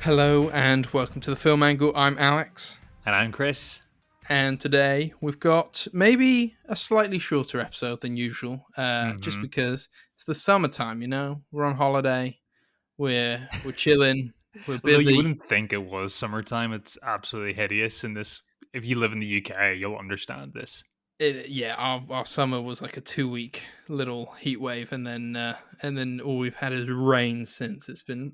Hello and welcome to the Film Angle. I'm Alex, And I'm Chris. and today we've got maybe a slightly shorter episode than usual, just because it's the summertime. We're on holiday, we're chilling, we're Although you busy. wouldn't think it was summertime, it's absolutely hideous in this. If you live in the UK, you'll understand this. Our summer was like a 2 week little heat wave, and then all we've had is rain since. It's been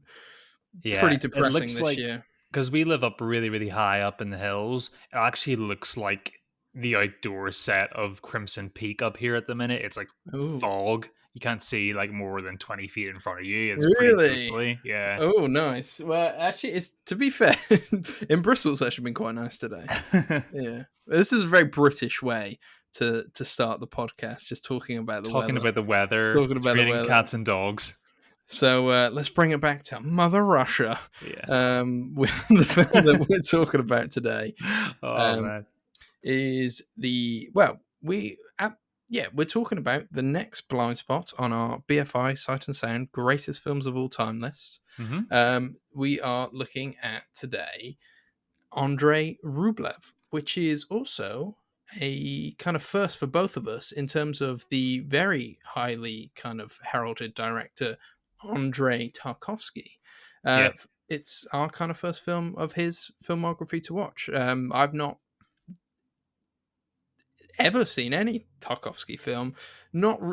pretty Yeah, it depressing looks this like year. because we live up really, really high up in the hills, it actually looks like the outdoor set of Crimson Peak up here at the minute. It's like Oh, fog. You can't see like more than 20 feet in front of you. It's pretty really? ghostly. Yeah. Oh, nice. Well, actually, it's to be fair, in Bristol, it's actually been quite nice today. Yeah, this is a very British way to start the podcast, just talking about the Talking weather, about the weather, talking it's about the raining weather. cats and dogs. So let's bring it back to Mother Russia. Yeah. With the film that we're talking about today, Oh, um, man. is the well, we're talking about the next blind spot on our BFI Sight and Sound greatest films of all time list. Hmm. We are looking at today Andrei Rublev, which is also a kind of first for both of us in terms of the very highly kind of heralded director Andrei Tarkovsky. Uh, Yeah. it's our kind of first film of his filmography to watch. I've not ever seen any Tarkovsky film.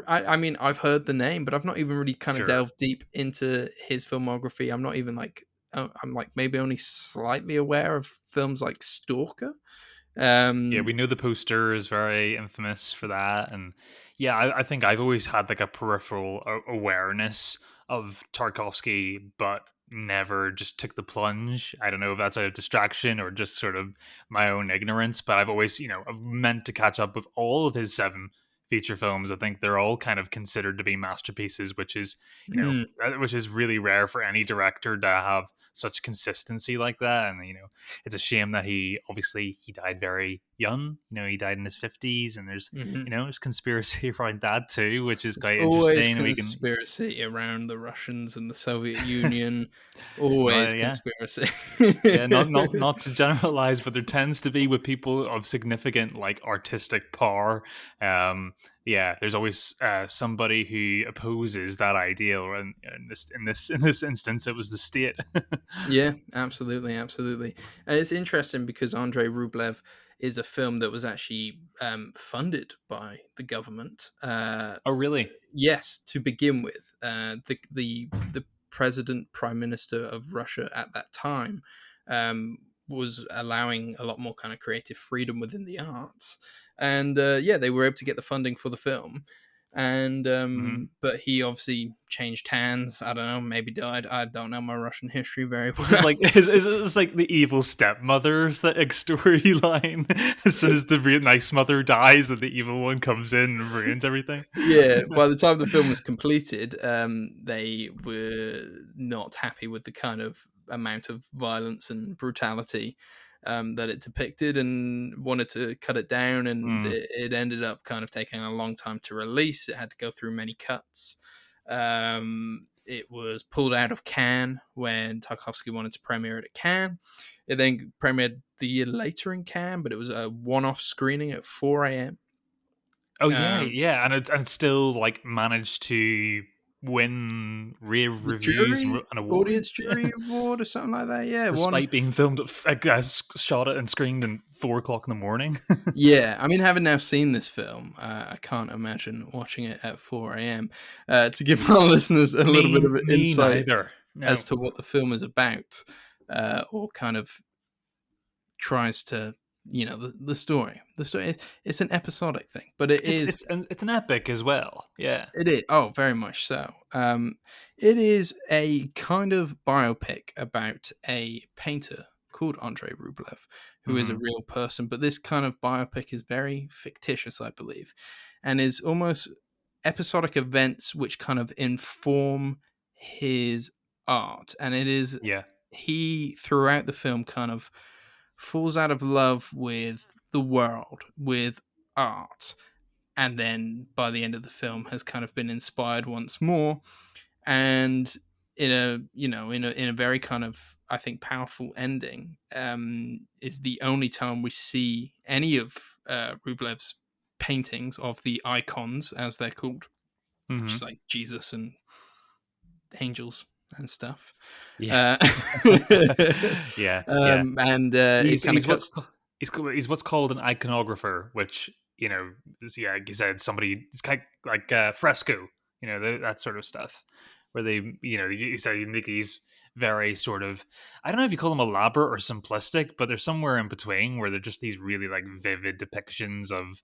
I mean, I've heard the name, but I've not even really kind of Sure. delved deep into his filmography. I'm not even like, I'm like maybe only slightly aware of films like Stalker. Yeah, Um, we know the poster is very infamous for that, and yeah, I think I've always had like a peripheral awareness of Tarkovsky, but never just took the plunge. I don't know if that's a distraction or just sort of my own ignorance, but I've always, I've meant to catch up with all of his seven feature films. I think they're all kind of considered to be masterpieces, which is, mm, which is really rare for any director to have such consistency like that, and it's a shame that he died very young. He died in his 50s, and mhm. there's conspiracy around that too, which is It's quite always interesting. We can, conspiracy around the Russians and the Soviet Union. Always well, yeah, conspiracy. yeah, not to generalize, but there tends to be with people of significant like artistic power. Um, yeah, there's always somebody who opposes that ideal, and in this instance, it was the state. Yeah, absolutely, absolutely. And it's interesting because Andrei Rublev is a film that was actually funded by the government. Oh, really? Yes, to begin with, the president, prime minister of Russia at that time, um, was allowing a lot more kind of creative freedom within the arts, and yeah, they were able to get the funding for the film. And Hmm. but he obviously changed hands. I don't know, maybe died. I don't know my Russian history very This is well. like is this like the evil stepmother storyline? As soon as the real nice mother dies, that the evil one comes in and ruins everything. Yeah, by the time the film was completed, they were not happy with the kind of amount of violence and brutality that it depicted, and wanted to cut it down. And Mm. it ended up kind of taking a long time to release. It had to go through many cuts. It was pulled out of Cannes when Tarkovsky wanted to premiere it at Cannes. It then premiered the year later in Cannes, but it was a one-off screening at 4 a.m. Oh yeah, Um, yeah, and it still like managed to win rave the reviews and jury, and audience awards. Yeah. jury award or something like that. Yeah, one. Despite being filmed, I guess, shot it and screened at 4 o'clock in the morning. Yeah, I mean, having now seen this film, I can't imagine watching it at 4 a.m. To give our listeners a little bit me, of an me insight neither. No. as to what the film is about, or kind of tries to, the story. The story. It's an episodic thing, but it It's is. it's an it's an epic as well. Yeah. It is. Oh, very much so. It is a kind of biopic about a painter called Andrei Rublev, who is a Hmm. real person. But this kind of biopic is very fictitious, I believe, and is almost episodic events which kind of inform his art. And it is Yeah. he throughout the film kind of falls out of love with the world, with art, and then by the end of the film has kind of been inspired once more. And in a in a very kind of, I think, powerful ending, is the only time we see any of Rublev's paintings of the icons, as they're called, which is Hmm. like Jesus and angels and stuff. Yeah. Uh, Yeah, yeah. and he He's kind of he's what's cuts. ca- he's what's called an iconographer, which yeah, like you said, somebody it's kind of like fresco, that sort of stuff, where they, you said you make these very sort of, I don't know if you call them elaborate or simplistic, but they're somewhere in between, where they're just these really like vivid depictions of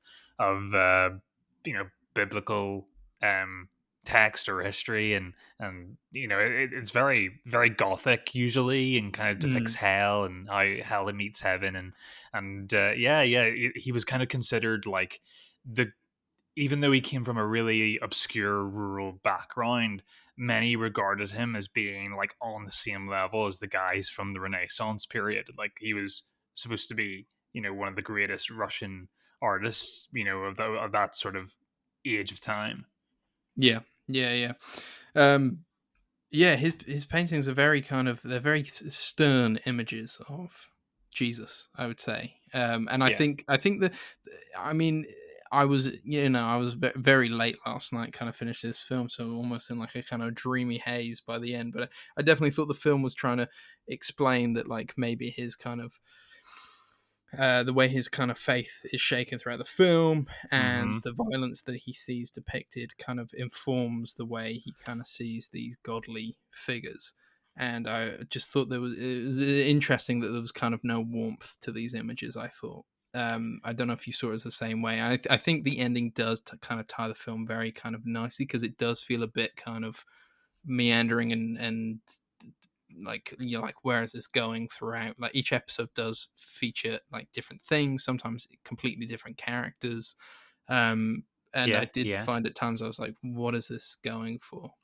biblical um text or history, and it's very very gothic usually, and kind of depicts Mm, hell and how hell meets heaven, and yeah, he was kind of considered like the even though he came from a really obscure rural background, many regarded him as being like on the same level as the guys from the Renaissance period. Like he was supposed to be, one of the greatest Russian artists, of that sort of age of time. yeah, yeah, yeah. Um, yeah, his paintings are very kind of, they're very stern images of Jesus, I would say. And Yeah. I think that, I mean, I was very late last night, kind of finished this film, so almost in like a kind of dreamy haze by the end. But I definitely thought the film was trying to explain that, like, maybe his kind of the way his kind of faith is shaken throughout the film, and Hmm. the violence that he sees depicted kind of informs the way he kind of sees these godly figures. And I just thought it was interesting that there was kind of no warmth to these images. I thought. I don't know if you saw it as the same way. I think the ending does kind of tie the film very kind of nicely, because it does feel a bit kind of meandering, and like, like, where is this going throughout. Like, each episode does feature like different things, sometimes completely different characters. And I Yeah, did yeah. find at times I was like, what is this going for?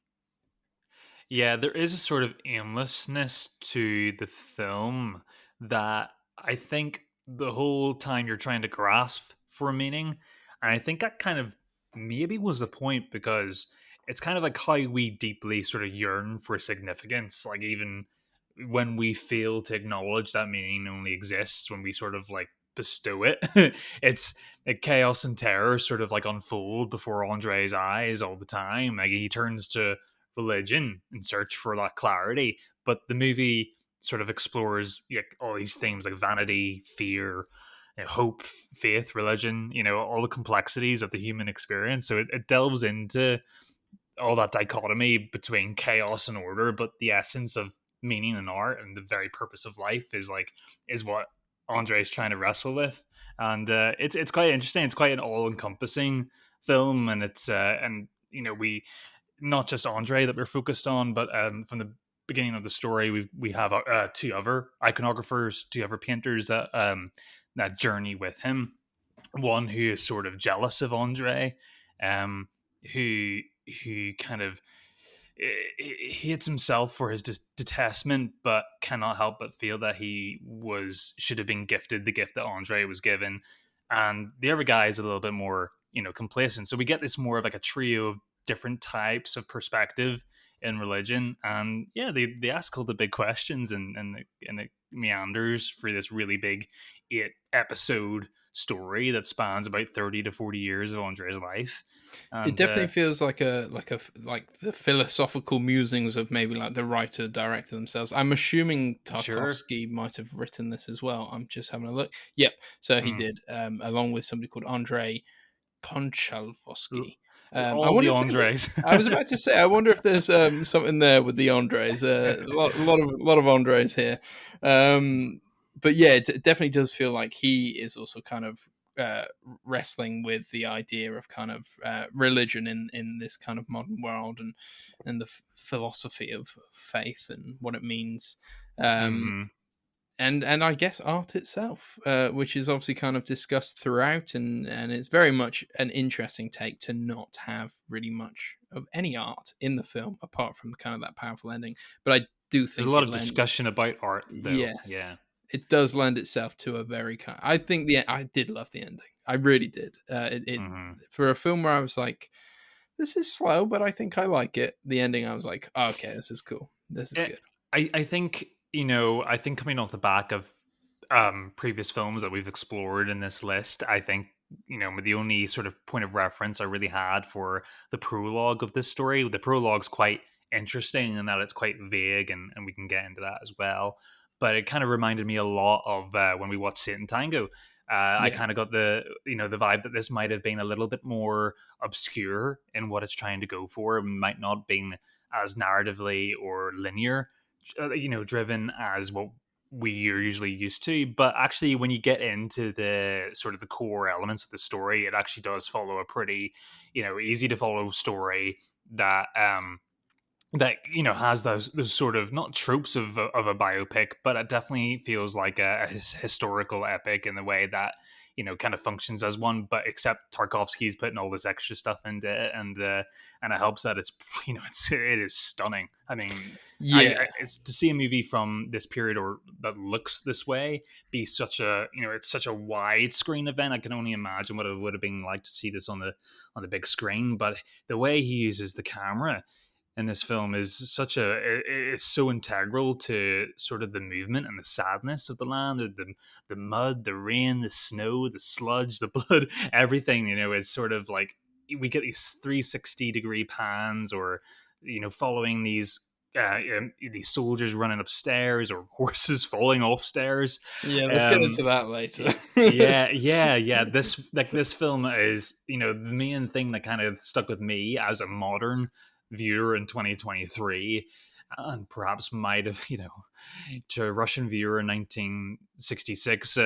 Yeah, there is a sort of aimlessness to the film that I think the whole time you're trying to grasp for a meaning. And I think that kind of maybe was the point, because it's kind of like how we deeply sort of yearn for significance. Like, even when we fail to acknowledge that meaning only exists when we sort of like bestow it, it's like chaos and terror sort of like unfold before Andre's eyes all the time. Like, he turns to religion in search for that clarity. But the movie sort of explores like all these themes like vanity, fear, hope, faith, religion, all the complexities of the human experience. So it delves into all that dichotomy between chaos and order, but the essence of meaning and art and the very purpose of life is what Andre is trying to wrestle with. And it's quite interesting. It's quite an all encompassing film, and it's and we not just Andre that we're focused on, but from the beginning of the story, we have two other iconographers, two other painters that journey with him. One who is sort of jealous of Andre, um, who kind of hates himself for his detachment, but cannot help but feel that he was should have been gifted the gift that Andre was given, and the other guy is a little bit more complacent. So we get this more of like a trio of different types of perspective in religion, and yeah, they ask all the big questions, and it meanders through this really big 8 episode story that spans about 30 to 40 years of Andre's life. It And definitely feels like like the philosophical musings of maybe like the writer director themselves. I'm assuming sure. Tarkovsky might have written this as well. I'm just having a look. Yep, so he Mm. did, along with somebody called Andrei Konchalvosky. I All the wonder if they, Andres. I was about to say, I wonder if there's something there with the Andres. A lot of Andres here. But yeah, it definitely does feel like he is also kind of uh, wrestling with the idea of kind of religion in this kind of modern world, and the philosophy of faith and what it means. Um, Hmm. and I guess art itself, which is obviously kind of discussed throughout, and it's very much an interesting take to not have really much of any art in the film apart from kind of that powerful ending. But I do There's a think lot it of lends, discussion about art, though. Yeah. yes, it does lend itself to a very kind. I think I did love the ending. I really did. It Hmm. For a film where I was like, this is slow, but I think I like it. The ending, I was like, oh, okay, this is cool. This is Eh, good. I think, I think coming off the back of previous films that we've explored in this list, I think, the only sort of point of reference I really had for the prologue of this story, the prologue's quite interesting in that it's quite vague, and we can get into that as well. But it kind of reminded me a lot of when we watched Satan Tango. I Yeah. kind of got the vibe that this might have been a little bit more obscure in what it's trying to go for. It might not been as narratively or linear, driven as what we are usually used to. But actually, when you get into the sort of the core elements of the story, it actually does follow a pretty, easy to follow story that has those sort of not tropes of a biopic, but it definitely feels like a historical epic in the way that kind of functions as one. But except Tarkovsky's putting all this extra stuff into it, and it helps that it's it is stunning. I mean, Yeah. it's to see a movie from this period or that looks this way be such a it's such a wide screen event. I can only imagine what it would have been like to see this on the big screen. But the way he uses the camera in this film is it's so integral to sort of the movement and the sadness of the land, the mud, the rain, the snow, the sludge, the blood, everything. Is sort of like we get these 360-degree pans, or following these soldiers running upstairs, or horses falling off stairs. Yeah, let's get um into that later. yeah. This film is, the main thing that kind of stuck with me as a modern viewer in 2023, and perhaps might have, to a Russian viewer in 1966. Was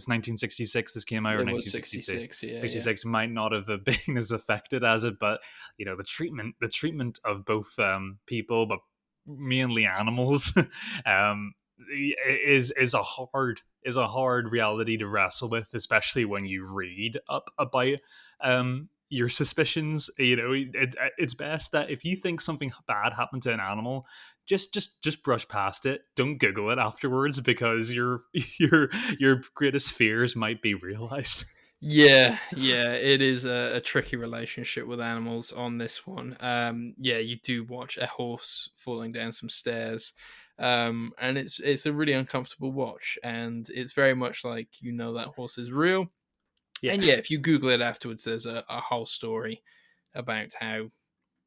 1966 this came out, or It was 1966? 66, yeah, yeah. 66 might not have been as affected as it, but the treatment of both people, but mainly animals, um, is a hard reality to wrestle with, especially when you read up about your suspicions. It's best that if you think something bad happened to an animal, just brush past it. Don't Google it afterwards, because your greatest fears might be realized. Yeah, yeah, it is a tricky relationship with animals on this one. Yeah, you do watch a horse falling down some stairs, and it's a really uncomfortable watch, and it's very much like that horse is real. Yeah. And yeah, if you Google it afterwards, there's a whole story about how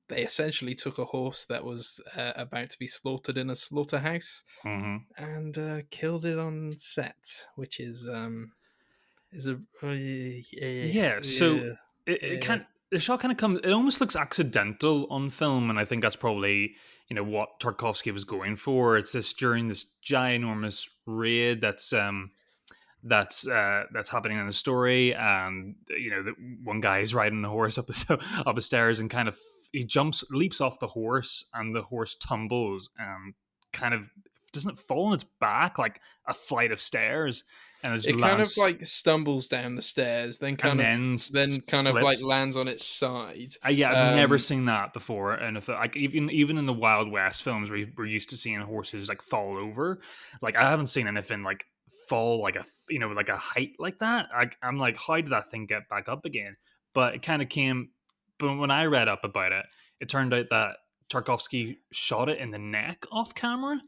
they essentially took a horse that was about to be slaughtered in a slaughterhouse Hmm. and killed it on set, which is a Yeah, so yeah, it kind the shot kind of comes. It almost looks accidental on film, and I think that's probably what Tarkovsky was going for. It's this during this ginormous raid that's happening in the story, and the one guy is riding the horse up up the stairs, and kind of he leaps off the horse, and the horse tumbles and kind of doesn't fall on its back like a flight of stairs, and it just it kind of lands like stumbles down the stairs, then and then kind of like flips. lands on its side. Yeah, I've never Um, seen that before, and if like even in the Wild West films, we're used to seeing horses like fall over. Like I haven't seen anything like fall like like a height like that. I'm like, how did that thing get back up again? But it kind of came. But when I read up about it, it turned out that Tarkovsky shot it in the neck off camera,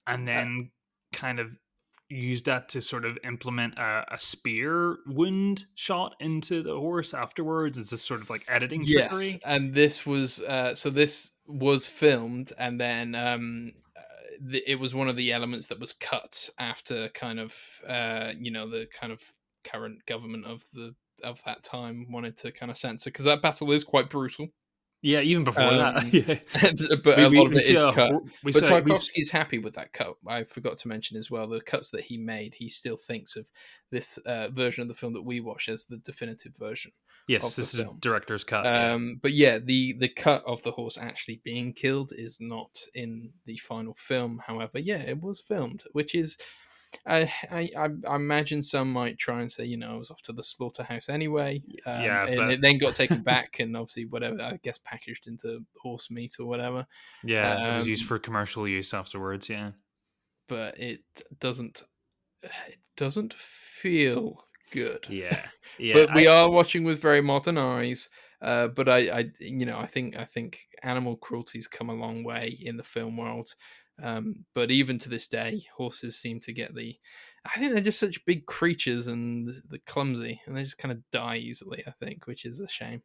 and uh, then kind of used that to sort of implement a spear wound shot into the horse afterwards. It's this sort of like editing yes, trickery. and this was this was filmed, and then it was one of the elements that was cut after kind of the kind of current government of that time wanted to kind of censor, because that battle is quite brutal. Yeah, even before that, Um, yeah, but a lot of we it see is a cut. we But see Tarkovsky's happy with that cut. I forgot to mention as well, the cuts that he made, he still thinks of this version of the film that we watch as the definitive version yes, of the this is film. director's cut. Yeah. But yeah, the cut of the horse actually being killed is not in the final film. However, yeah, it was filmed, which is I imagine some might try and say, I was off to the slaughterhouse anyway, Yeah, and but it then got taken back, and obviously whatever, I guess, packaged into horse meat or whatever. yeah, it was used Um, for commercial use afterwards. Yeah, but it doesn't feel good. yeah, yeah. But we are watching with very modern eyes. But I think animal cruelty's come a long way in the film world. But even to this day, horses seem to get the. I think they're just such big creatures and they're clumsy, and they just kind of die easily. I think, which is a shame.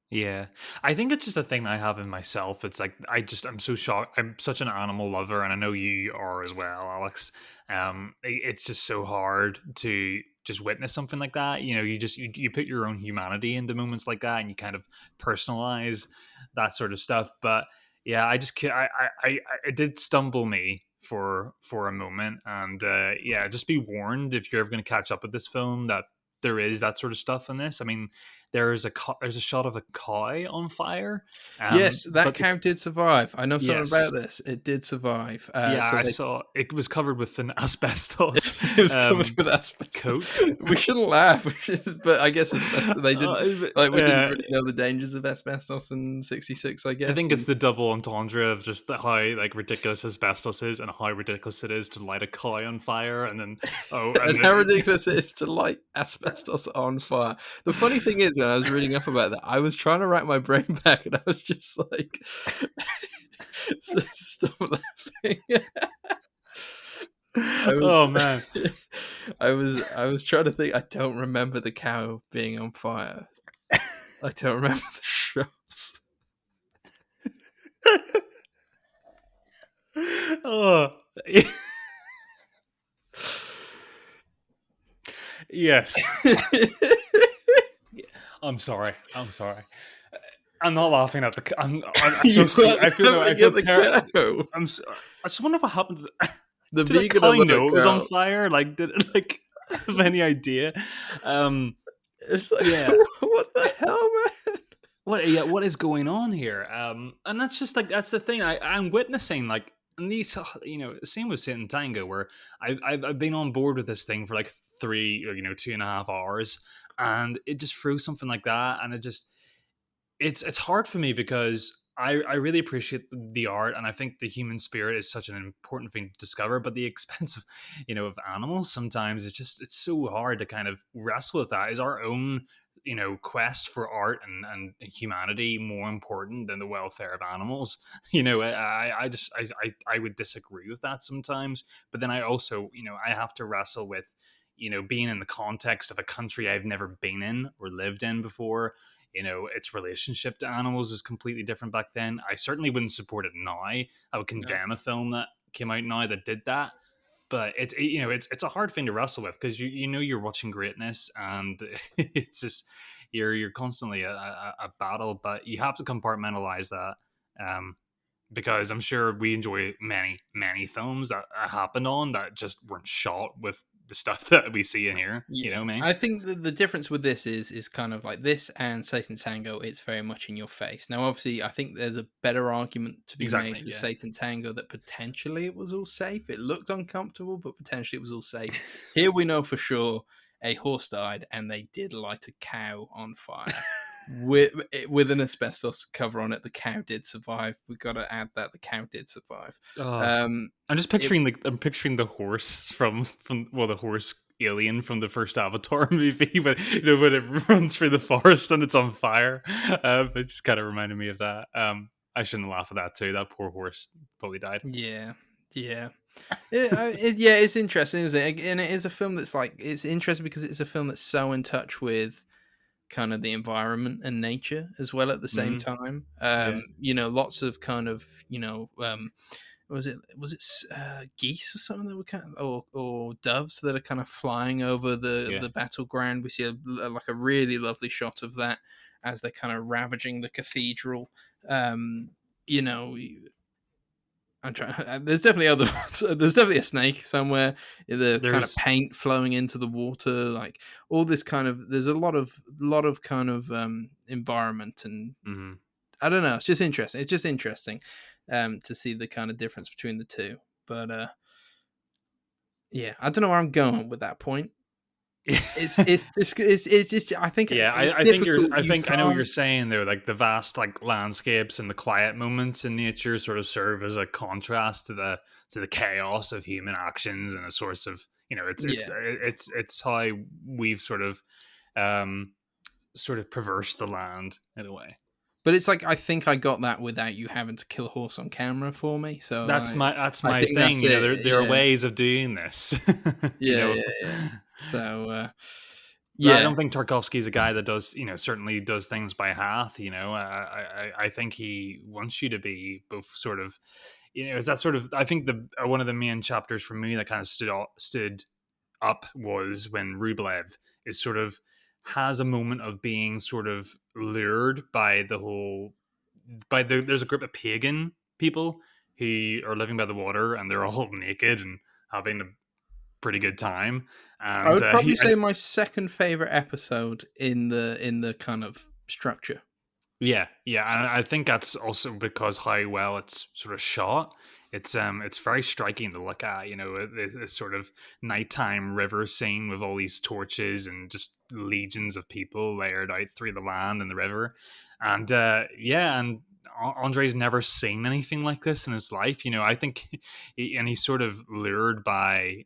Yeah, I think it's just a thing I have in myself. It's like I'm so shocked. I'm such an animal lover, and I know you are as well, Alex. It's just so hard to just witness something like that. You know, you put your own humanity into moments like that, and you kind of personalize that sort of stuff. But yeah, I just it did stumble me for a moment, and yeah, just be warned if you're ever going to catch up with this film that there is that sort of stuff in this. I mean, there's a shot of a cow on fire, Yes, that but cow did survive. I know something yes, about this. It did survive. yeah, So I they saw it was covered with an asbestos it was covered with asbestos. coat. We shouldn't laugh, but I guess asbestos. They didn't like we didn't Uh, really know the dangers of asbestos in '66. I I guess, think it's and the double entendre of just how like ridiculous asbestos is and how ridiculous it is to light a cow on fire, and then and how ridiculous it is to light asbestos on fire. The funny thing is, when I was reading up about that, I was trying to rack my brain back, and I was just like, "Stop laughing." I was, oh man. I was trying to think. I don't remember the cow being on fire. I don't remember the shots. Oh. Yes. I'm sorry. I'm sorry. I'm not laughing at the. I You feel so. weren't I laughing feel at the terrible. cow. I just wonder what happened. The Did that vegan cow alert know it was on cow. fire? Like, did it like have any idea? Um, It's like, yeah. what the hell, man? What? Yeah. What is going on here? And that's just like that's the thing. I'm witnessing like. And these, same with Sit and Tango, where I've been on board with this thing for like 2.5 hours, and it just threw something like that, and it just it's hard for me because I really appreciate the art, and I think the human spirit is such an important thing to discover, but the expense of of animals sometimes it's so hard to kind of wrestle with that. Is our own quest for art and humanity more important than the welfare of animals? I would disagree with that sometimes, but then I also I have to wrestle with being in the context of a country I've never been in or lived in before. Its relationship to animals is completely different back then. I certainly wouldn't support it now. I would No. condemn a film that came out now that did that. But it's a hard thing to wrestle with because you're watching greatness, and it's just you're constantly a battle. But you have to compartmentalize that, because I'm sure we enjoy many films that happened on that just weren't shot with the stuff that we see in here. You Yeah, know, man. I think the difference with this is kind of like this and Satan Tango. It's very much in your face. Now, obviously, I think there's a better argument to be made Exactly. for Yeah. Satan Tango that potentially it was all safe. It looked uncomfortable, but potentially it was all safe. Here we know for sure a horse died, and they did light a cow on fire. With an asbestos cover on it, the cow did survive. We've got to add that the cow did survive. Oh, Um, I'm just it, picturing the horse from the horse alien from the first Avatar movie, but when it runs through the forest and it's on fire. It just kind of reminded me of that. I shouldn't laugh at that too. That poor horse probably died. yeah, yeah. Yeah, it's interesting, isn't it? And it is a film that's like it's interesting because it's a film that's so in touch with kind of the environment and nature as well at the same Hmm. time. Yeah, Lots of kind of was it geese or something that were kind of, or doves that are kind of flying over yeah. the battleground. We see like a really lovely shot of that as they're kind of ravaging the cathedral. Um, you know, I'm trying. There's definitely other ones. There's definitely a snake somewhere. The kind of There's paint flowing into the water, like all this kind of. There's a lot of kind of environment, and mhm. I don't know. It's just interesting. It's just interesting to see the kind of difference between the two. But yeah, I don't know where I'm going with that point. It's just. I think Yeah, it's I think you're. difficult. I You think I know what you're can't. saying there. Like the vast like landscapes and the quiet moments in nature sort of serve as a contrast to the chaos of human actions and a source of Yeah, it's how we've um sort of perverse the land in a way. But it's like I think I got that without you having to kill a horse on camera for me. So That's I my think that's thing. it. There are Yeah, ways of doing this. you yeah, know, yeah, yeah. So But I yeah, don't think Tarkovsky's a guy that does, certainly does things by half. I think he wants you to be both sort of, it's that sort of. I think the one of the main chapters for me that kind of stood up was when Rublev is sort of has a moment of being sort of lured by the whole there's a group of pagan people who are living by the water and they're all naked and having a pretty good time I and would probably say my second favorite episode in the kind of structure. yeah, and I think that's also because how well it's sort of shot. It's very striking to look at. This sort of nighttime river scene with all these torches and just legions of people layered out through the land and the river, and yeah, and Andre's never seen anything like this in his life. I think, and he's sort of lured by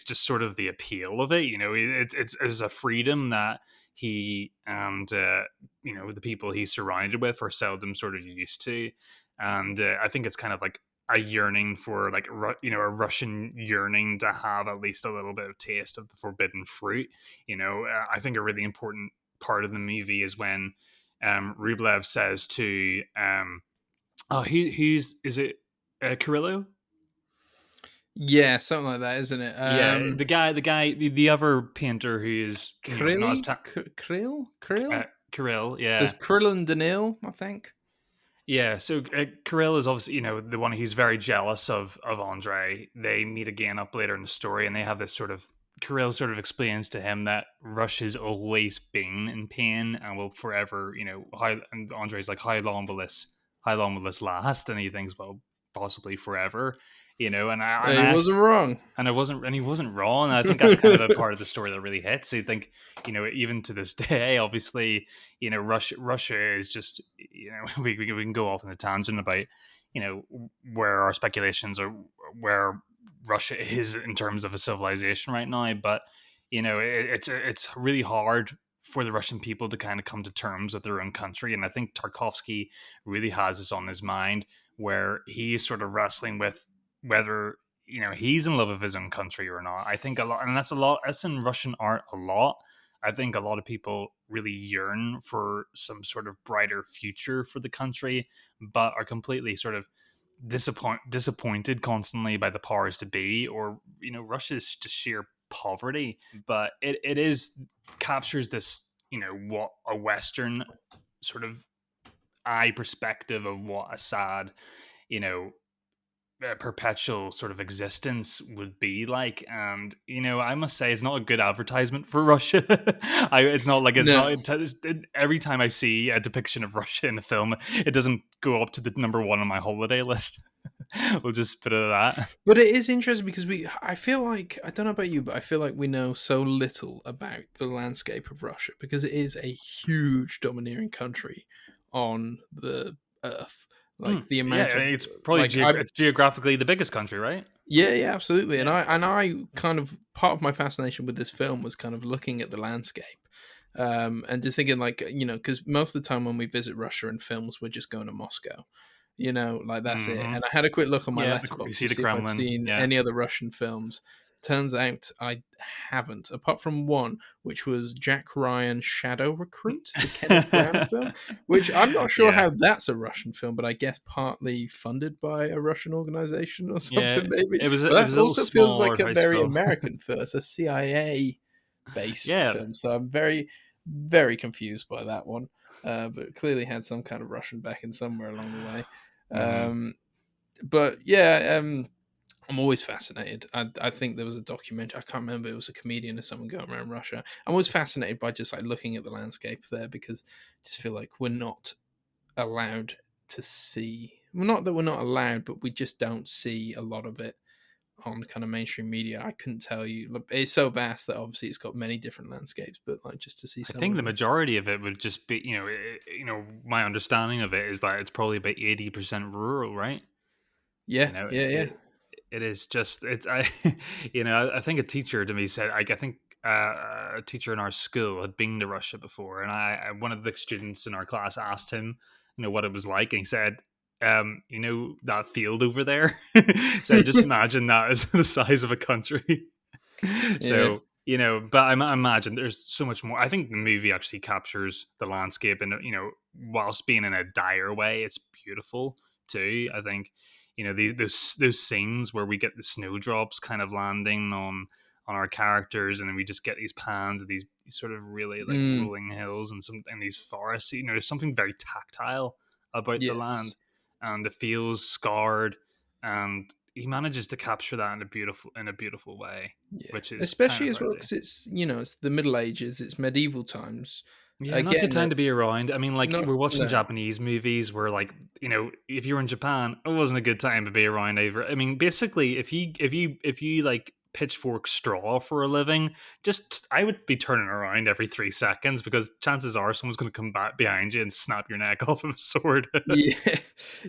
just sort of the appeal of it. It's a freedom that he and the people he's surrounded with are seldom sort of used to, and I think it's kind of like a yearning for like a Russian yearning to have at least a little bit of taste of the forbidden fruit. I think a really important part of the movie is when Rublev says to oh who's is it Kirillo. Yeah, something like that, isn't it? Yeah, the other painter who is not as Krill? Kirill. There's Yeah. Krill and Danil, I think. Yeah, so Kirill is obviously, the one who's very jealous of Andre. They meet again up later in the story, and they have this sort of Kirill sort of explains to him that Russia's always been in pain and will forever, how. And Andre's like, how long will this last? And he thinks, well, possibly forever, He wasn't wrong. and he wasn't wrong. And I think that's kind of a part of the story that really hits. I think, even to this day, obviously, Russia is just, we can go off on a tangent about, where our speculations are, where Russia is in terms of a civilization right now. But, it's really hard for the Russian people to kind of come to terms with their own country. And I think Tarkovsky really has this on his mind where he's sort of wrestling with whether he's in love with his own country or not. I think a lot, and that's in Russian art a lot. I think a lot of people really yearn for some sort of brighter future for the country, but are completely sort of disappointed constantly by the powers to be, or Russia's just sheer poverty. But it is captures this, what a Western sort of eye perspective of what a sad, you know perpetual sort of existence would be like. And I must say it's not a good advertisement for Russia. It's not like No. every time I see a depiction of Russia in a film, it doesn't go up to the number one on my holiday list. We'll just put it at that. But it is interesting because I feel like, I don't know about you, but I feel like we know so little about the landscape of Russia because it is a huge domineering country on the earth. Like the Yeah, amount of, it's probably like, I, it's geographically the biggest country, right? yeah, absolutely. Yeah. And I kind of, part of my fascination with this film was kind of looking at the landscape. And just thinking, like, because most of the time when we visit Russia in films, we're just going to Moscow, like that's it. Hmm. And I had a quick look on my Yeah, you letterbox see to the see if I'd Kremlin. seen Yeah. any other Russian films. Turns out I haven't, apart from one, which was Jack Ryan's Shadow Recruit, the Kenneth Branagh film, which I'm not sure Yeah. how that's a Russian film, but I guess partly funded by a Russian organization or Yeah, something, maybe. it was But it that was a little also feels small like art a house very film. American film. It's a CIA based Yeah. film, so I'm very, very confused by that one. But clearly had some kind of Russian backing somewhere along the way. Hmm. But yeah, I'm always fascinated. I think there was a documentary. I can't remember. It was a comedian or someone going around Russia. I'm always fascinated by just like looking at the landscape there because I just feel like we're not allowed to see. Well, not that we're not allowed, but we just don't see a lot of it on kind of mainstream media. I couldn't tell you. Look, it's so vast that obviously it's got many different landscapes, but like just to see I some think the of it. majority of it would just be, my understanding of it is that it's probably about 80% rural, right? Yeah, You know, yeah, yeah. it is just it's I, I think a teacher to me said I think a teacher in our school had been to Russia before, and one of the students in our class asked him, what it was like, and he said, that field over there. So just imagine that as the size of a country. Yeah. So but I imagine there's so much more. I think the movie actually captures the landscape, and whilst being in a dire way, it's beautiful too. I think those scenes where we get the snowdrops kind of landing on our characters, and then we just get these pans of these sort of really like Mm, rolling hills and these forests. There's something very tactile about the yes. land, and it feels scarred, and he manages to capture that in a beautiful way, Yeah. which is kind Especially of as hard well to do. because it's it's the Middle Ages, it's medieval times. Yeah, not a good Again, time to be around. I mean, like not we're watching no. Japanese movies where, like, if you were in Japan, it wasn't a good time to be around either. I mean, basically, if you like pitchfork straw for a living, just I would be turning around every 3 seconds because chances are someone's going to come back behind you and snap your neck off of a sword. Yeah,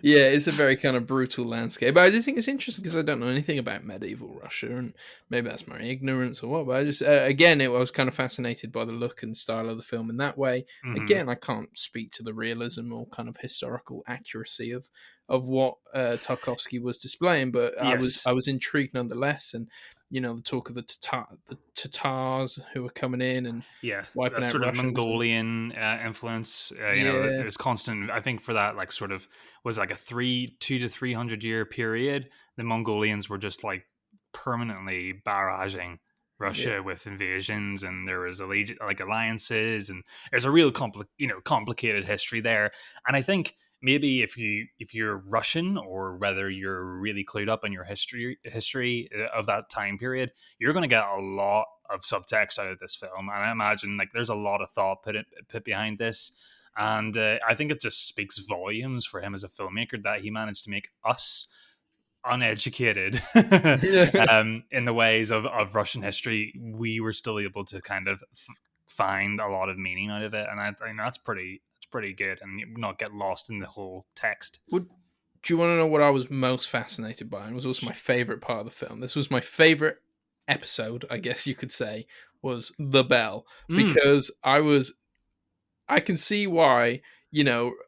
yeah, it's a very kind of brutal landscape. But I do think it's interesting because I don't know anything about medieval Russia, and maybe that's my ignorance or what. But I just, again, I was kind of fascinated by the look and style of the film in that way. Hmm. Again, I can't speak to the realism or kind of historical accuracy of what Tarkovsky was displaying, but Yes. I was intrigued nonetheless. And the talk of the Tatars who were coming in and Yeah, wiping that out sort of Russians, and Mongolian influence. yeah, There's constant. I think for that, like, sort of was like a 200 to 300 year period. The Mongolians were just like permanently barraging yeah, Russia with invasions, and there was like alliances, and there's a real complicated history there. And I think maybe if you're Russian, or whether you're really clued up on your history of that time period, you're going to get a lot of subtext out of this film, and I imagine like there's a lot of thought put behind this, and I think it just speaks volumes for him as a filmmaker that he managed to make us uneducated in the ways of Russian history. We were still able to kind of find a lot of meaning out of it, and I think that's pretty good, and not get lost in the whole text. Would Do you want to know what I was most fascinated by, and was also my favorite part of the film? This was my favorite episode, I guess you could say, was the bell, Mm, because I can see why, the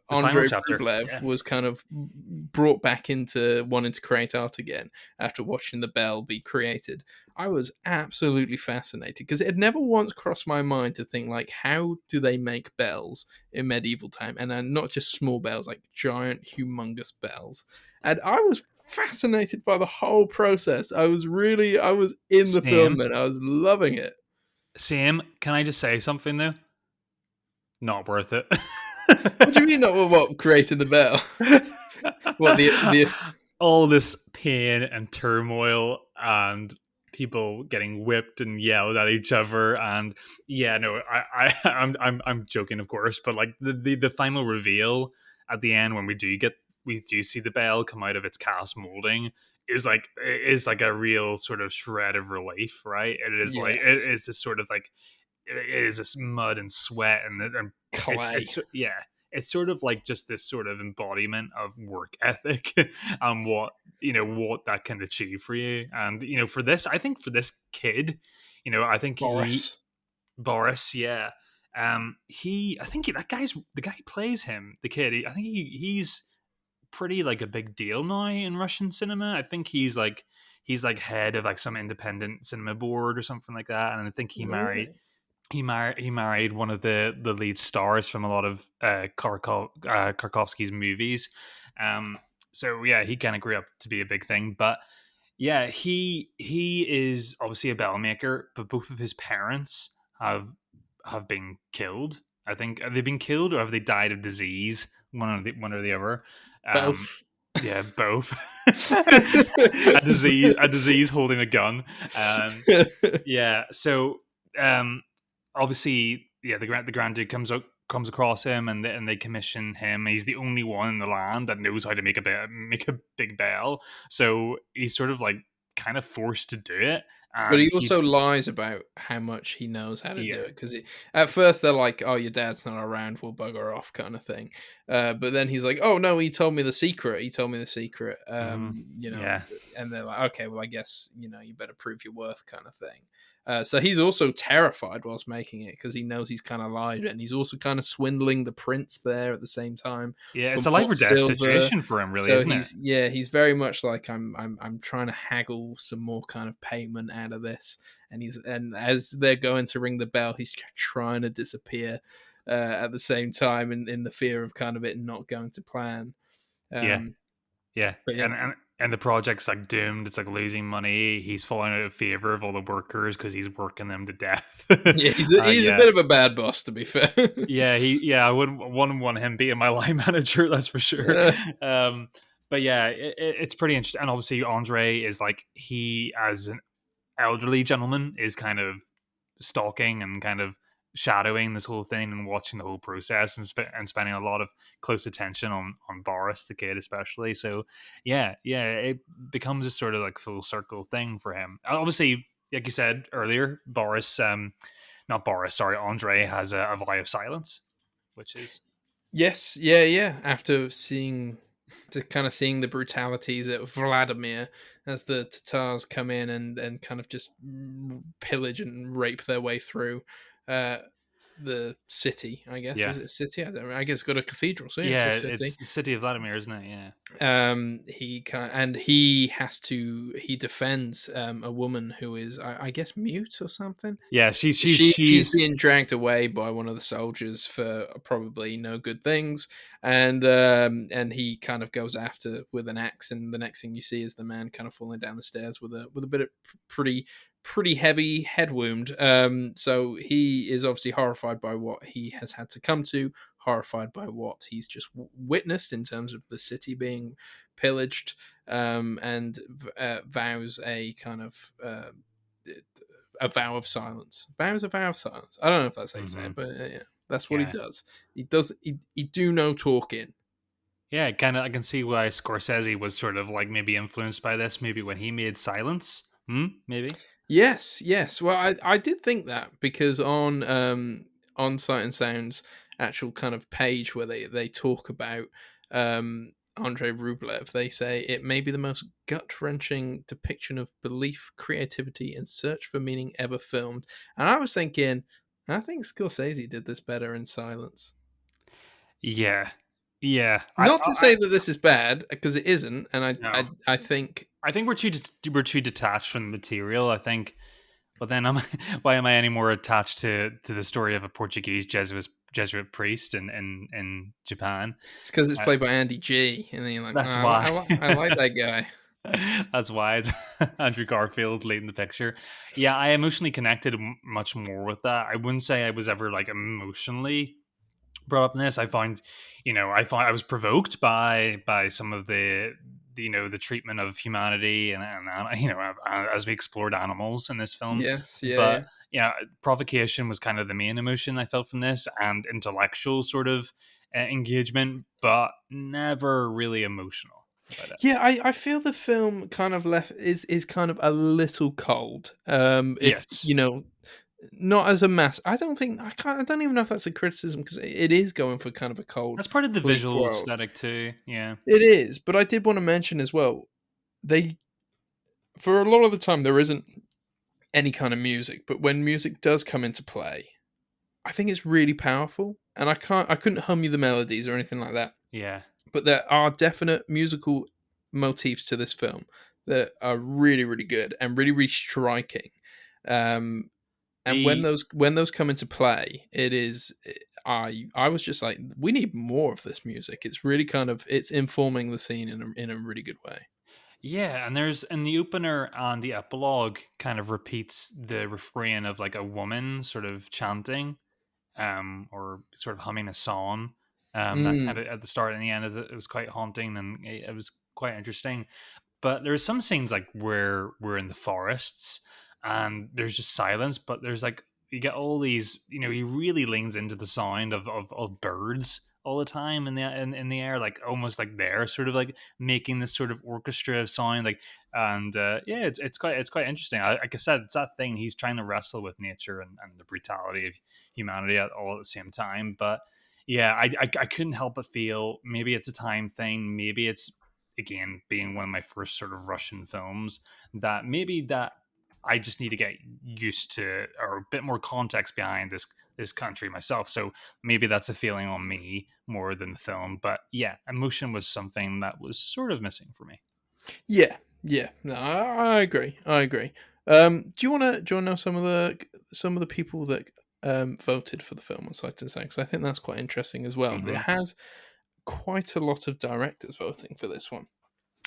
final Andrei chapter, Rublev yeah. was kind of brought back into wanting to create art again after watching the bell be created. I was absolutely fascinated because it had never once crossed my mind to think, like, how do they make bells in medieval time, and then not just small bells, like giant, humongous bells. And I was fascinated by the whole process. I was in the film Same, then. I was loving it. same. Can I just say something though? Not worth it. What do you mean, not what created the bell? What the All this pain and turmoil and people getting whipped and yelled at each other, and yeah, no, I'm joking, of course, but like the final reveal at the end when we do see the bell come out of its cast molding is like a real sort of shred of relief, right? It is like Yes, it is this sort of like it is this mud and sweat, and clay. yeah, it's sort of like just this sort of embodiment of work ethic and what that can achieve for you. And for this, I think for this kid, I think Boris. Boris, yeah, I think that guy's the guy who plays him, the kid. I think he's pretty like a big deal now in Russian cinema. I think he's like head of like some independent cinema board or something like that, and I think he No married way. he married one of the lead stars from a lot of Karkovsky's movies. Um, so yeah, he kind of grew up to be a big thing. But yeah, he is obviously a bell maker, but both of his parents have been killed. I think have they been killed or have they died of disease? One or the other. Um, Both. yeah, both. A disease holding a gun. Yeah, so um, obviously, yeah, the Grand Duke comes across him, and they commission him. He's the only one in the land that knows how to make a big bell. So he's sort of like kind of forced to do it, But and he also lies about how much he knows how to do yeah, it because at first they're like, "Oh, your dad's not around. We'll bugger off," kind of thing. But then he's like, "Oh no, he told me the secret. He told me the secret." mhm, yeah, And they're like, "Okay, well, I guess you better prove your worth," kind of thing. So he's also terrified whilst making it because he knows he's kind of lied, and he's also kind of swindling the prince there at the same time Yeah, for it's a life more or death silver. situation for him, really, So isn't it? he's very much like I'm trying to haggle some more kind of payment out of this, and as they're going to ring the bell, he's trying to disappear at the same time, in the fear of kind of it not going to plan. Yeah, Um, yeah, but yeah, and the project's like doomed. It's like losing money. He's falling out of favor of all the workers because he's working them to death. yeah, he's a Yeah, bit of a bad boss, to be fair. yeah. I wouldn't want him being my line manager. That's for sure. Uh, Um, but yeah, it's pretty interesting. And obviously, Andre is like he as an elderly gentleman is kind of stalking and kind of shadowing this whole thing and watching the whole process and spending a lot of close attention on Boris the kid especially. So yeah, it becomes a sort of like full circle thing for him. Obviously, like you said earlier, Boris, not Boris, sorry, Andre has a vow of silence, which is Yes, yeah, yeah. After seeing, to kind of seeing the brutalities of Vladimir as the Tatars come in and kind of just pillage and rape their way through uh, the city. I guess yeah, is it a city? I don't know. I guess it's got a cathedral, so yeah, it's yeah. a city. It's the city of Vladimir, isn't it? Yeah. He can, and he has to. He defends a woman who is, I guess, mute or something. Yeah, she's she's She's she's being dragged away by one of the soldiers for probably no good things, and he kind of goes after with an axe, and the next thing you see is the man kind of falling down the stairs with a bit of pretty heavy head wound. So he is obviously horrified by what he has had to come to, horrified by what he's just witnessed in terms of the city being pillaged, and vows a kind of a vow of silence. Vows a vow of silence. I don't know if that's how you say hmm it, but yeah, that's what he yeah. does. He does. He do no talking. Yeah, kind of. I can see why Scorsese was sort of like maybe influenced by this. Maybe when he made Silence. Maybe. Yes, yes. Well, I did think that because on Sight and Sound's actual kind of page where they talk about Andrei Rublev, they say it may be the most gut wrenching depiction of belief, creativity, and search for meaning ever filmed. And I was thinking, I think Scorsese did this better in silence. Yeah, yeah. Not to say that this is bad, because it isn't, and No. I think I think we're too detached from the material. I think, but then why am I any more attached to the story of a Portuguese Jesuit priest in Japan? it's because it's Uh, played by Andy G, and then you're like, that's why. I like that guy. That's why it's Andrew Garfield leading the picture. Yeah, I emotionally connected much more with that. I wouldn't say I was ever like emotionally brought up in this. I was provoked by some of the treatment of humanity and as we explored animals in this film. Yes, yeah, But yeah. yeah, provocation was kind of the main emotion I felt from this, and intellectual sort of engagement, but never really emotional about it. Yeah, I feel the film kind of left is kind of a little cold. If Yes, you know, not as a mass. I don't think I can't. I don't even know if that's a criticism because it is going for kind of a cold, that's part of the bleak visual world. aesthetic too. Yeah, It is, but I did want to mention as well. They For a lot of the time there isn't any kind of music, but when music does come into play, I think it's really powerful. And I couldn't hum you the melodies or anything like that, yeah. but there are definite musical motifs to this film that are really, really good and really, really striking. Um, and The when those come into play, it is I was just like, we need more of this music. It's really kind of it's informing the scene in a really good way. Yeah, and there's in the opener and the epilogue kind of repeats the refrain of like a woman sort of chanting, or sort of humming a song, that Mm, at the start and the end of it was quite haunting and it was quite interesting. But there's some scenes like where we're in the forests and there's just silence, but there's like you get all these, he really leans into the sound of birds all the time in the air, like almost like they're sort of like making this sort of orchestra of sound, like, and yeah, it's quite interesting. Like I said, it's that thing he's trying to wrestle with nature and the brutality of humanity at all at the same time. But yeah, I couldn't help but feel maybe it's a time thing, maybe it's again being one of my first sort of Russian films, that maybe that I just need to get used to or a bit more context behind this country myself. So maybe that's a feeling on me more than the film. But yeah, emotion was something that was sort of missing for me. Yeah, yeah. No, I agree. I agree. Do you wanna know some of the people that voted for the film on Sight and Sound? Because I think that's quite interesting as well. It Hmm. has quite a lot of directors voting for this one.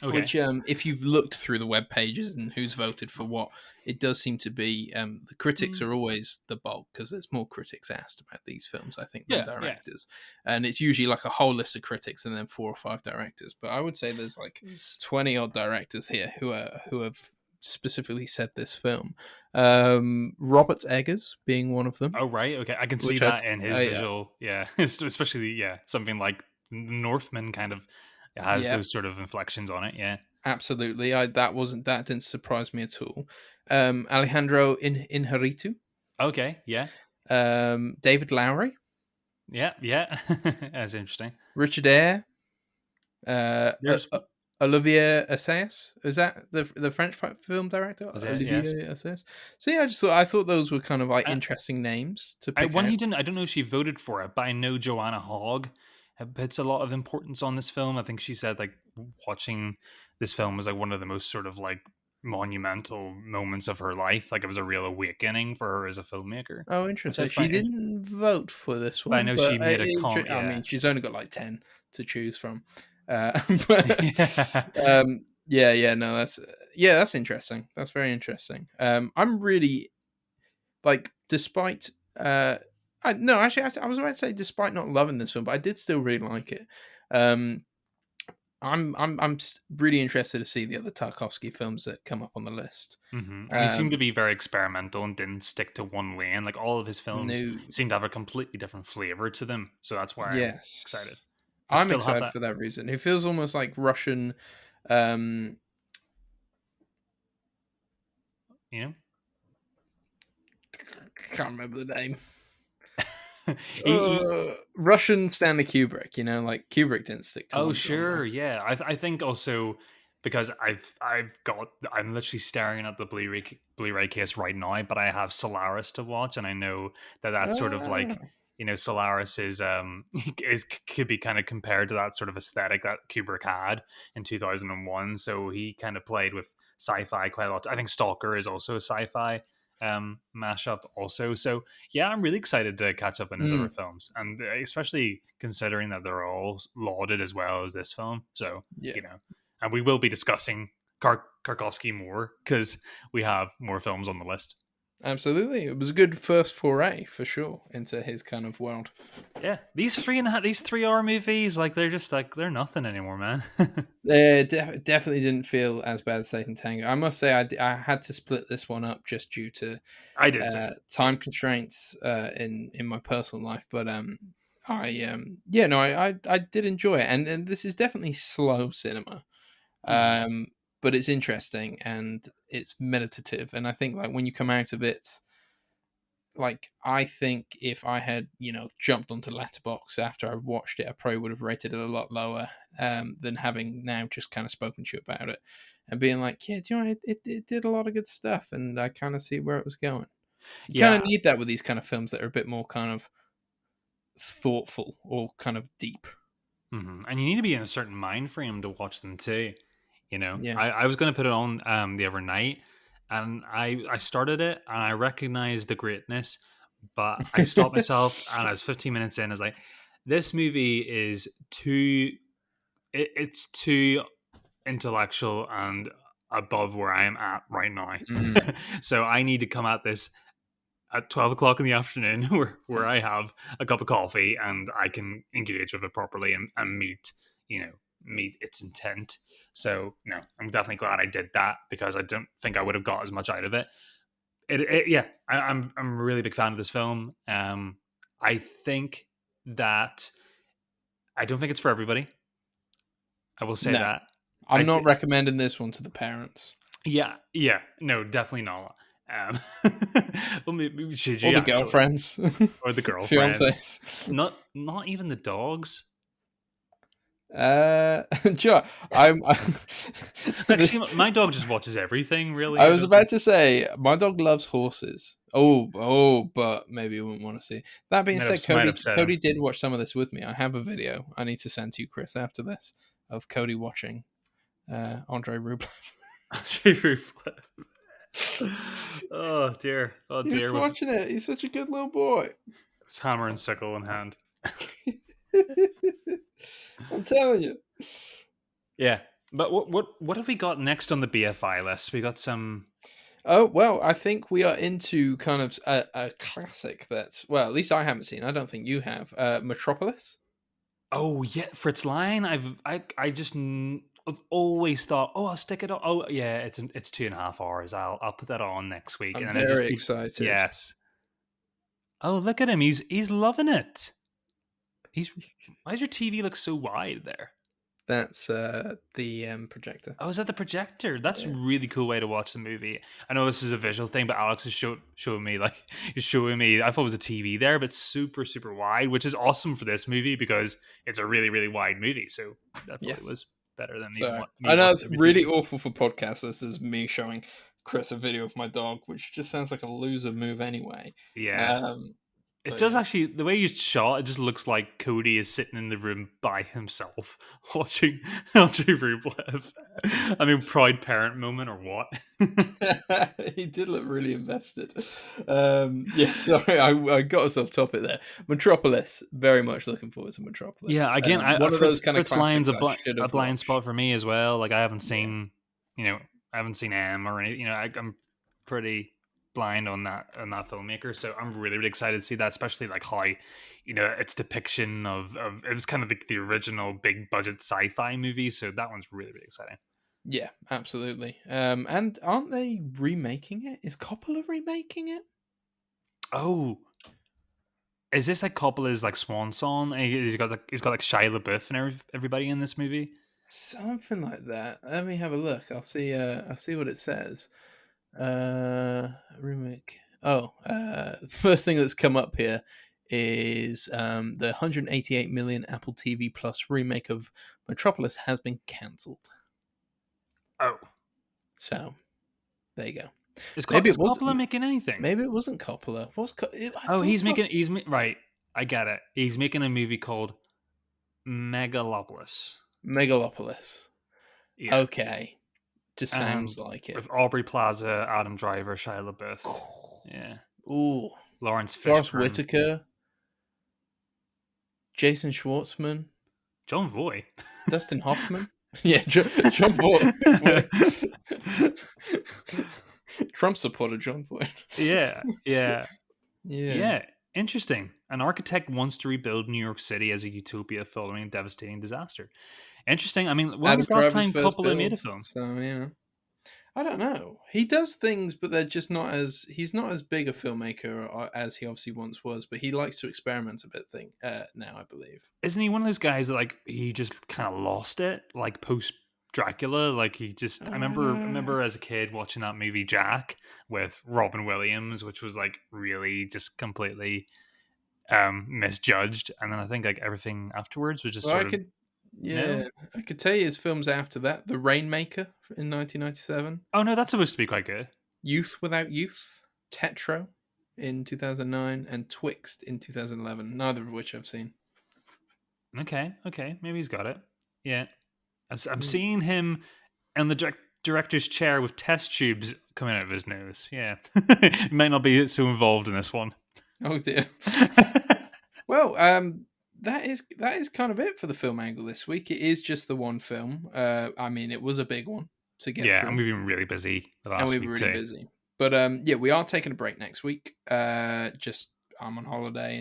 Okay. Which, if you've looked through the web pages and who's voted for what, it does seem to be the critics Mm. are always the bulk because there's more critics asked about these films, I think, than Yeah, yeah. directors, and it's usually like a whole list of critics and then 4 or 5 directors. But I would say there's like 20 odd directors here who have specifically said this film. Robert Eggers being one of them, Oh, right. Okay. I can see which that in his I visual. Yeah. Especially, yeah, something like Northman kind of has yeah, those sort of inflections on it. Yeah. absolutely. That didn't surprise me at all. Alejandro Inarritu, Okay. Yeah. David Lowry, Yeah. Yeah. That's interesting. Richard Eyre, uh, uh, There's, uh, Olivier Assayas. Is that the French film director was it? Yes. Olivier Assayas? So yeah, I thought those were kind of like interesting names to pick One out. he didn't. I don't know if she voted for it, but I know Joanna Hogg puts a lot of importance on this film. I think she said like watching this film was like one of the most sort of like monumental moments of her life. Like it was a real awakening for her as a filmmaker, Oh, which I interesting. She find. didn't vote for this But I one, know she but made a con. I Yeah, mean, she's only got like 10 to choose from. But yeah. yeah, yeah, no, that's interesting. That's very interesting. I'm really like, despite I no, actually, I was about to say despite not loving this film, but I did still really like it. Um, really interested to see the other Tarkovsky films that come up on the list. And he seemed to Um, be very experimental and didn't stick to one lane. Like all of his films no, seem to have a completely different flavor to them. So that's why I'm yes, excited. But I'm still have excited that, for that reason. It feels almost like Russian. Um, you know. can't remember the name. he, Russian Stanley Kubrick. You know, like Kubrick didn't stick to Oh, one sure, genre. yeah. I think also because I'm literally staring at the Blu-ray case right now, but I have Solaris to watch, and I know that that's sort of like Ah, Solaris is is could be kind of compared to that sort of aesthetic that Kubrick had in 2001. So he kind of played with sci-fi quite a lot. I think Stalker is also a sci-fi mashup also. So yeah, I'm really excited to catch up on his other mm, films, and especially considering that they're all lauded as well as this film. So yeah. and we will be discussing Karkovsky more because we have more films on the list. Absolutely, it was a good first foray for sure into his kind of world. Yeah, these 3 hour movies, like they're just like they're nothing anymore, man. Definitely didn't feel as bad as Satan Tango. I must say, I had to split this one up just due to I did too. time constraints in my personal life. But yeah, no, I did enjoy it, and this is definitely slow cinema. Hmm. Um, but it's interesting and it's meditative, and I think like when you come out of it, like I think if I had jumped onto Letterbox after I watched it, I probably would have rated it a lot lower than having now just kind of spoken to you about it and being like, yeah, do you know it did a lot of good stuff, and I kind of see where it was going. You kind of Yeah. need that with these kind of films that are a bit more kind of thoughtful or kind of deep. And you need to be in a certain mind frame to watch them too. Yeah. I was going to put it on the other night, and I started it and I recognized the greatness, but I stopped myself and I was 15 minutes in. I was like, this movie is too it's too intellectual and above where I am at right now. Mm, So I need to come at this at 12 o'clock in the afternoon where I have a cup of coffee and I can engage with it properly and meet its intent. So no, I'm definitely glad I did that because I don't think I would have got as much out of it. Yeah, I'm a really big fan of this film. I think that I don't think it's for everybody. I will say no, that. I'm I not recommending this one to the parents Yeah, no, definitely not. Um, well, maybe should or you the actually, girlfriends, or the girlfriends? fiancés. Not even the dogs. Sure. I'm. This. Actually, my dog just watches everything. Really, I I was don't think. about to say my dog loves horses. But maybe you wouldn't want to see. That being said, Might Cody upset him. Cody did watch some of this with me. I have a video I need to send to you, Chris, after this of Cody watching Andrei Rublev. Oh dear! Oh He was dear! With watching it. He's such a good little boy. his hammer and sickle in hand. I'm telling you. Yeah, but what have we got next on the BFI list? We got some. Oh, well, I think we are into kind of a classic that's, well, at least I haven't seen. I don't think you have. Metropolis. Oh yeah, Fritz Line. I've always thought, oh, I'll stick it on. Oh yeah, it's 2.5 hours. I'll put that on next week, and I'm then it just very keeps. excited. Yes. Oh, look at him. He's loving it. He's. Why does your TV look so wide there? That's the projector. Oh, is that the projector? That's a Yeah. really cool way to watch the movie. I know this is a visual thing, but Alex is showing me like he's showing me. I thought it was a TV there, but super super wide, which is awesome for this movie because it's a really really wide movie. So that probably Yes. was better than even So me I know watching it's it over really TV. awful for podcasts. This is me showing Chris a video of my dog, which just sounds like a loser move anyway. Yeah, Um, it but does yeah. actually. The way you shot, it just looks like Cody is sitting in the room by himself watching Andrei Rublev. I mean, proud parent moment or what? He did look really invested. Yeah, sorry, I got us off topic there. Metropolis, very much looking forward to Yeah, Metropolis. again, One of those kind of Fritz Line's classics I should a have blind watched. spot for me as well. Like I haven't Yeah. seen, I haven't seen M or any. I'm pretty blind on that filmmaker, so I'm really really excited to see that. Especially like how, its depiction of it was kind of the original big budget sci-fi movie. So that one's really really exciting. Yeah, absolutely. And aren't they remaking it? Is Coppola remaking it? Oh, is this like Coppola's like swan song? And he's got like Shia LaBeouf and everybody in this movie. Something like that. Let me have a look. I'll see what it says. Remake. Oh, first thing that's come up here is the 188 million Apple TV Plus remake of Metropolis has been cancelled. Oh, So there you go. is Maybe Is it was. Coppola making anything? Maybe it wasn't Coppola. I Oh, thought right. I get it. He's making a movie called Megalopolis. Megalopolis. Yeah. Okay, just sounds like it. With Aubrey Plaza, Adam Driver, Shia LaBeouf. Yeah. Ooh, Lawrence Forrest Fishburne. Whitaker, Jason Schwartzman, John Voight. Dustin Hoffman. Yeah, John Voight. Trump supporter John Voight. Yeah. Yeah. Yeah. Yeah. Interesting. An architect wants to rebuild New York City as a utopia following a devastating disaster. Interesting. I mean, when Adam was the last Driver's time first Coppola made a build. film? So, I don't know. He does things, but they're just not as he's not as big a filmmaker as he obviously once was. But he likes to experiment a bit. Now I believe. Isn't he one of those guys that like he just kind of lost it, like post Dracula? Like he just, I Uh, remember as a kid watching that movie Jack with Robin Williams, which was like really just completely misjudged, and then I think like everything afterwards was just well, sort of no. I could tell you his films after that: The Rainmaker in 1997, Oh no, that's supposed to be quite good. Youth Without Youth, Tetro in 2009, and Twixt in 2011. Neither of which I've seen. Okay, okay, maybe he's got it. Yeah, I'm Mm. seeing him in the director's chair with test tubes coming out of his nose. Yeah, he might not be so involved in this one. Oh dear. Well, that is kind of it for the film angle this week. It is just the one film. I mean, it was a big one to get Yeah, and through, we've been really busy the and we last were week really too. busy. But yeah, we are taking a break next week. Just I'm on holiday,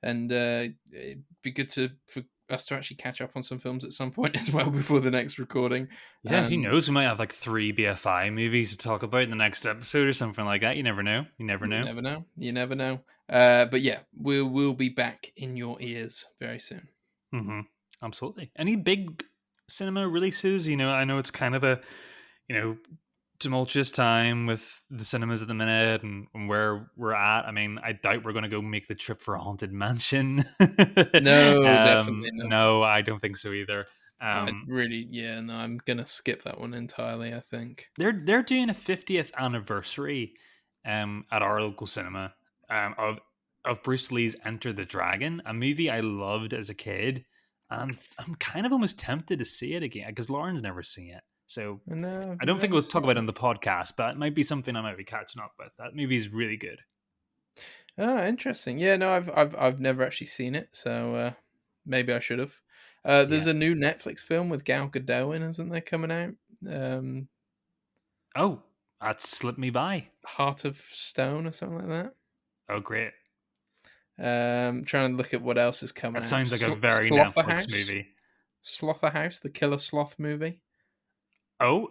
and it'd be good for us to actually catch up on some films at some point as well before the next recording. Yeah, who knows? We might have like 3 BFI movies to talk about in the next episode or something like that. You never know. You never You know. never know. You never know. But yeah, we'll be back in your ears very soon. Mm-hmm. Absolutely. Any big cinema releases? I know it's kind of a, you know, tumultuous time with the cinemas at the minute and where we're at. I mean, I doubt we're going to go make the trip for Haunted Mansion. No, definitely not. No, I don't think so either. I really, yeah, no, I'm gonna skip that one entirely, I think. They're doing a 50th anniversary at our local cinema of Bruce Lee's Enter the Dragon, a movie I loved as a kid. And I'm kind of almost tempted to see it again because Lauren's never seen it. So No, I've I don't think never we'll talk about seen it on it. the podcast, but it might be something I might be catching up with. That movie's really good. Oh, interesting. Yeah, no, I've never actually seen it, so maybe I should have. There's Yeah. a new Netflix film with Gal Gadot in, isn't there, coming out? Oh, that slipped me by. Heart of Stone or something like that. Oh, great. Trying to look at what else is coming That out. sounds like a very Netflix Slaughterhouse, movie. Slaughterhouse, the Killer Sloth movie. Oh,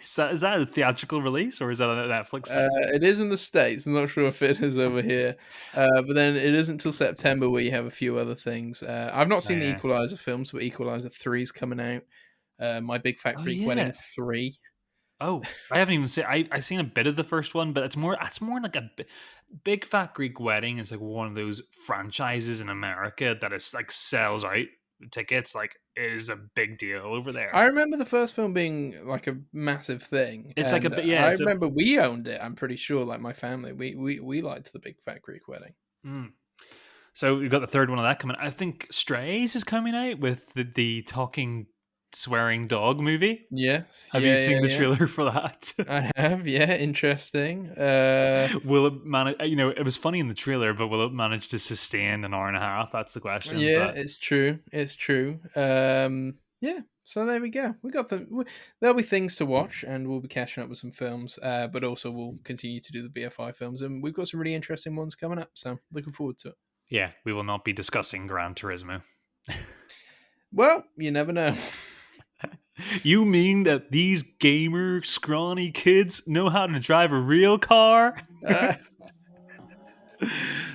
is that a theatrical release or is that a Netflix thing? It is in the States. I'm not sure if it is over here. But then it isn't until September where you have a few other things. I've not Oh, seen the yeah. Equalizer films, but Equalizer 3 is coming out. My Big Fat Oh, Greek yeah. Wedding 3. Oh, I haven't even seen. I seen a bit of the first one, but it's more. It's more like Big Fat Greek Wedding is like one of those franchises in America that is like sells out tickets. Like it is a big deal over there. I remember the first film being like a massive thing, It's like a and bit. Yeah, I it's a. remember we owned it. I'm pretty sure, like my family, we liked the Big Fat Greek Wedding. Mm. So we've got the third one of that coming. I think Strays is coming out with the talking, swearing dog movie. Yes, Have you yeah, seen yeah, the yeah. trailer for that? I have, yeah, interesting. Will it manage? You know, it was funny in the trailer, but will it manage to sustain an hour and a half? That's the question. Yeah, But it's true. It's true. Yeah. So there we go. There'll be things to watch, and we'll be catching up with some films. But also we'll continue to do the BFI films, and we've got some really interesting ones coming up. So looking forward to it. yeah, we will not be discussing Gran Turismo. Well, you never know. You mean that these gamer, scrawny kids know how to drive a real car? Uh,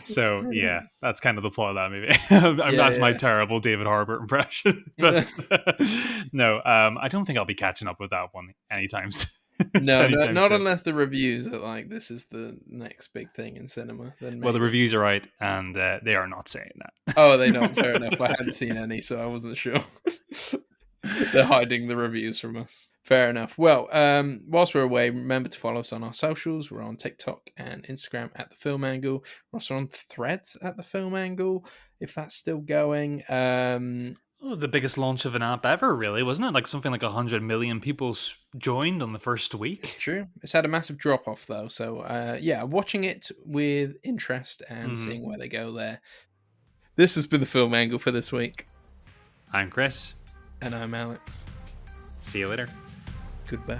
So yeah, that's kind of the plot of that movie. That's my yeah, terrible David Harbour impression. yeah. But no, I don't think I'll be catching up with that one anytime soon. No, no, Anytime not soon. unless the reviews are like this is the next big thing in cinema. Then Well, the maybe. reviews are out, and they are not saying Oh, they not fair that. enough. I hadn't seen any, so I wasn't sure. They're hiding the reviews from us. Fair enough. Well, whilst we're away, remember to follow us on our socials. We're on TikTok and Instagram at the Film Angle. We're also on Threads at the Film Angle, if that's still going. Oh, the biggest launch of an app ever, really, wasn't it? Like something like 100 million people joined on the first It's week. true. It's had a massive drop off though. So yeah, watching it with interest and Hmm. seeing where they go there. This has been the Film Angle for this week, I'm Chris. and I'm Alex. See you later. Goodbye.